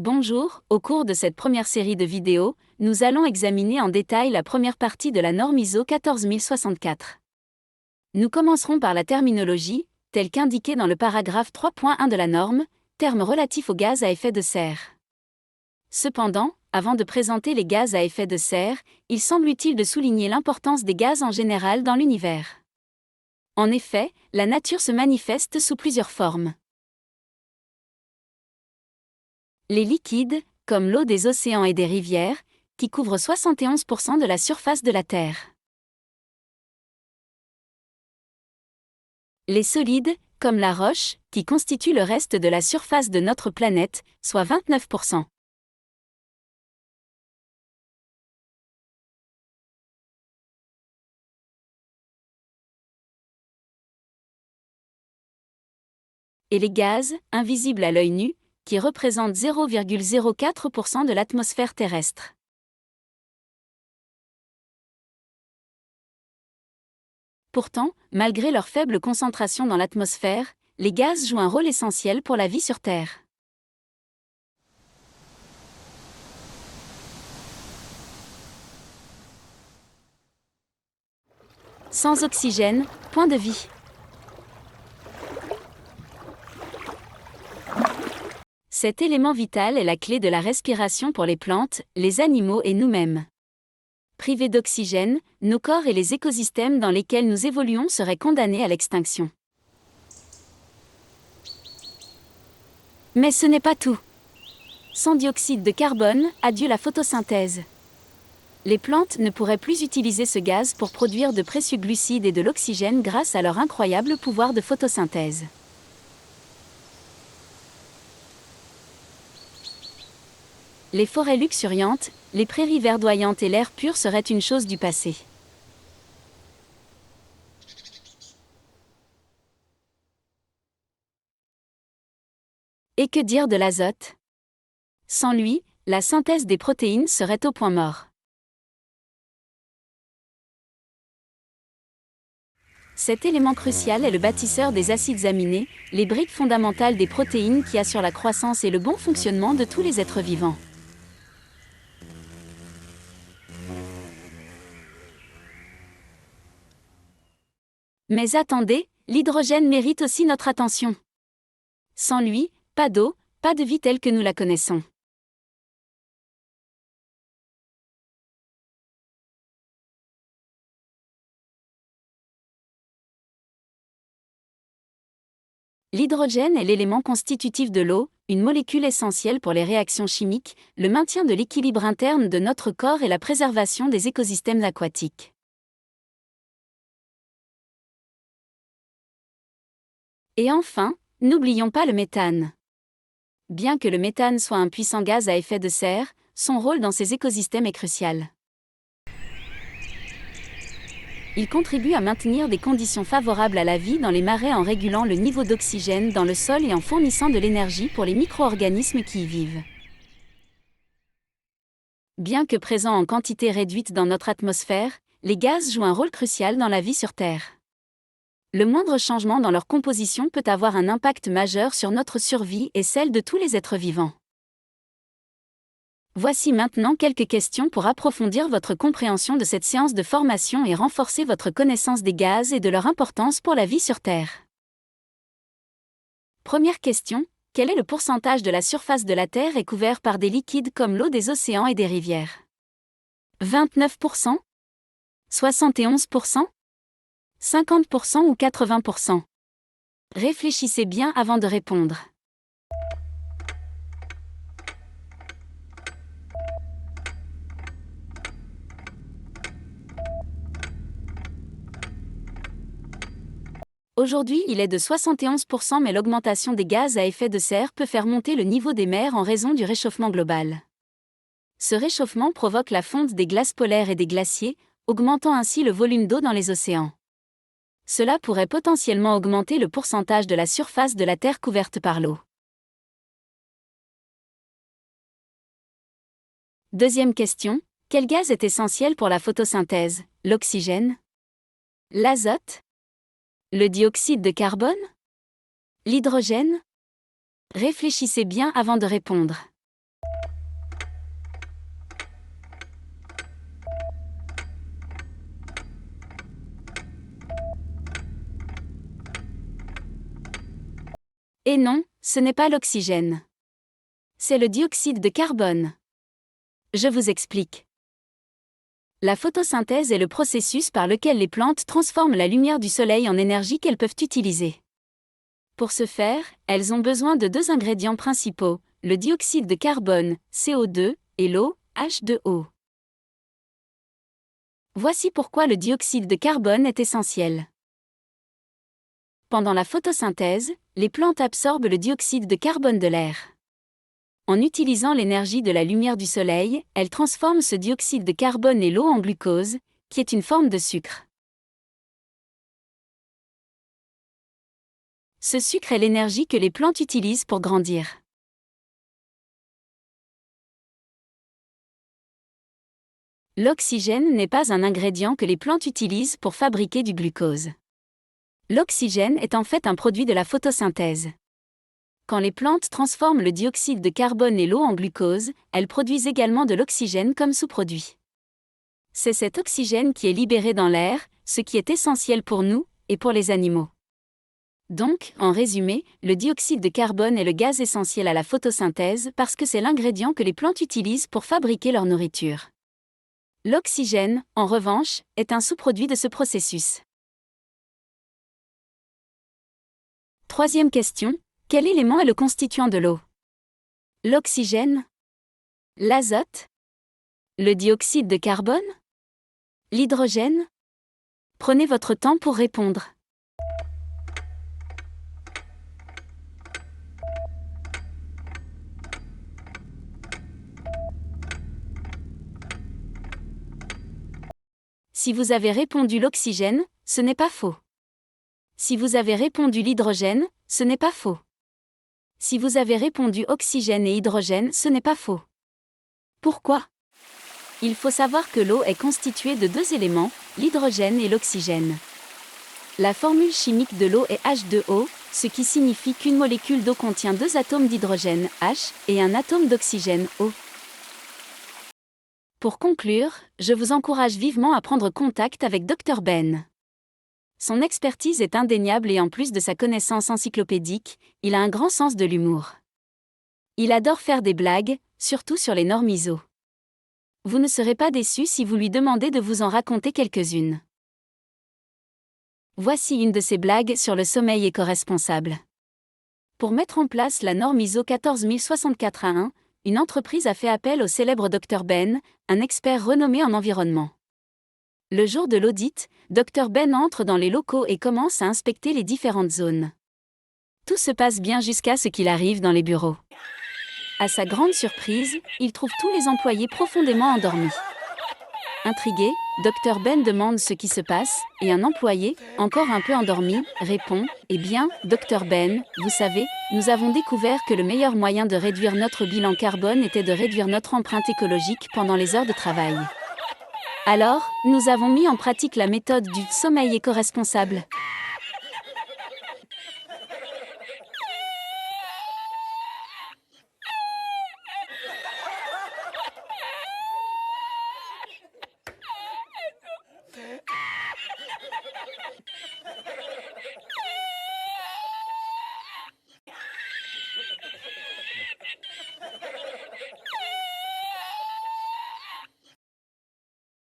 Bonjour, au cours de cette première série de vidéos, nous allons examiner en détail la première partie de la norme ISO 14064. Nous commencerons par la terminologie, telle qu'indiquée dans le paragraphe 3.1 de la norme, termes relatifs aux gaz à effet de serre. Cependant, avant de présenter les gaz à effet de serre, il semble utile de souligner l'importance des gaz en général dans l'univers. En effet, la nature se manifeste sous plusieurs formes. Les liquides, comme l'eau des océans et des rivières, qui couvrent 71% de la surface de la Terre. Les solides, comme la roche, qui constituent le reste de la surface de notre planète, soit 29%. Et les gaz, invisibles à l'œil nu, qui représentent 0,04% de l'atmosphère terrestre. Pourtant, malgré leur faible concentration dans l'atmosphère, les gaz jouent un rôle essentiel pour la vie sur Terre. Sans oxygène, point de vie. Cet élément vital est la clé de la respiration pour les plantes, les animaux et nous-mêmes. Privés d'oxygène, nos corps et les écosystèmes dans lesquels nous évoluons seraient condamnés à l'extinction. Mais ce n'est pas tout. Sans dioxyde de carbone, adieu la photosynthèse. Les plantes ne pourraient plus utiliser ce gaz pour produire de précieux glucides et de l'oxygène grâce à leur incroyable pouvoir de photosynthèse. Les forêts luxuriantes, les prairies verdoyantes et l'air pur seraient une chose du passé. Et que dire de l'azote ? Sans lui, la synthèse des protéines serait au point mort. Cet élément crucial est le bâtisseur des acides aminés, les briques fondamentales des protéines qui assurent la croissance et le bon fonctionnement de tous les êtres vivants. Mais attendez, l'hydrogène mérite aussi notre attention. Sans lui, pas d'eau, pas de vie telle que nous la connaissons. L'hydrogène est l'élément constitutif de l'eau, une molécule essentielle pour les réactions chimiques, le maintien de l'équilibre interne de notre corps et la préservation des écosystèmes aquatiques. Et enfin, n'oublions pas le méthane. Bien que le méthane soit un puissant gaz à effet de serre, son rôle dans ces écosystèmes est crucial. Il contribue à maintenir des conditions favorables à la vie dans les marais en régulant le niveau d'oxygène dans le sol et en fournissant de l'énergie pour les micro-organismes qui y vivent. Bien que présents en quantité réduite dans notre atmosphère, les gaz jouent un rôle crucial dans la vie sur Terre. Le moindre changement dans leur composition peut avoir un impact majeur sur notre survie et celle de tous les êtres vivants. Voici maintenant quelques questions pour approfondir votre compréhension de cette séance de formation et renforcer votre connaissance des gaz et de leur importance pour la vie sur Terre. Première question, quel est le pourcentage de la surface de la Terre est couvert par des liquides comme l'eau des océans et des rivières ? 29%, 71%, 50% ou 80%. Réfléchissez bien avant de répondre. Aujourd'hui, il est de 71%, mais l'augmentation des gaz à effet de serre peut faire monter le niveau des mers en raison du réchauffement global. Ce réchauffement provoque la fonte des glaces polaires et des glaciers, augmentant ainsi le volume d'eau dans les océans. Cela pourrait potentiellement augmenter le pourcentage de la surface de la Terre couverte par l'eau. Deuxième question, quel gaz est essentiel pour la photosynthèse ? L'oxygène ? L'azote ? Le dioxyde de carbone ? L'hydrogène ? Réfléchissez bien avant de répondre. Et non, ce n'est pas l'oxygène. C'est le dioxyde de carbone. Je vous explique. La photosynthèse est le processus par lequel les plantes transforment la lumière du soleil en énergie qu'elles peuvent utiliser. Pour ce faire, elles ont besoin de deux ingrédients principaux, le dioxyde de carbone, CO2, et l'eau, H2O. Voici pourquoi le dioxyde de carbone est essentiel. Pendant la photosynthèse, les plantes absorbent le dioxyde de carbone de l'air. En utilisant l'énergie de la lumière du soleil, elles transforment ce dioxyde de carbone et l'eau en glucose, qui est une forme de sucre. Ce sucre est l'énergie que les plantes utilisent pour grandir. L'oxygène n'est pas un ingrédient que les plantes utilisent pour fabriquer du glucose. L'oxygène est en fait un produit de la photosynthèse. Quand les plantes transforment le dioxyde de carbone et l'eau en glucose, elles produisent également de l'oxygène comme sous-produit. C'est cet oxygène qui est libéré dans l'air, ce qui est essentiel pour nous et pour les animaux. Donc, en résumé, le dioxyde de carbone est le gaz essentiel à la photosynthèse parce que c'est l'ingrédient que les plantes utilisent pour fabriquer leur nourriture. L'oxygène, en revanche, est un sous-produit de ce processus. Troisième question. Quel élément est le constituant de l'eau? L'oxygène? L'azote? Le dioxyde de carbone? L'hydrogène? Prenez votre temps pour répondre. Si vous avez répondu l'oxygène, ce n'est pas faux. Si vous avez répondu l'hydrogène, ce n'est pas faux. Si vous avez répondu oxygène et hydrogène, ce n'est pas faux. Pourquoi? Il faut savoir que l'eau est constituée de deux éléments, l'hydrogène et l'oxygène. La formule chimique de l'eau est H2O, ce qui signifie qu'une molécule d'eau contient deux atomes d'hydrogène, H, et un atome d'oxygène, O. Pour conclure, je vous encourage vivement à prendre contact avec Dr Ben. Son expertise est indéniable et en plus de sa connaissance encyclopédique, il a un grand sens de l'humour. Il adore faire des blagues, surtout sur les normes ISO. Vous ne serez pas déçus si vous lui demandez de vous en raconter quelques-unes. Voici une de ses blagues sur le sommeil éco-responsable. Pour mettre en place la norme ISO 14064-1, une entreprise a fait appel au célèbre Dr Ben, un expert renommé en environnement. Le jour de l'audit, Dr Ben entre dans les locaux et commence à inspecter les différentes zones. Tout se passe bien jusqu'à ce qu'il arrive dans les bureaux. À sa grande surprise, il trouve tous les employés profondément endormis. Intrigué, Dr Ben demande ce qui se passe, et un employé, encore un peu endormi, répond « Eh bien, Dr Ben, vous savez, nous avons découvert que le meilleur moyen de réduire notre bilan carbone était de réduire notre empreinte écologique pendant les heures de travail. Alors, nous avons mis en pratique la méthode du sommeil éco-responsable.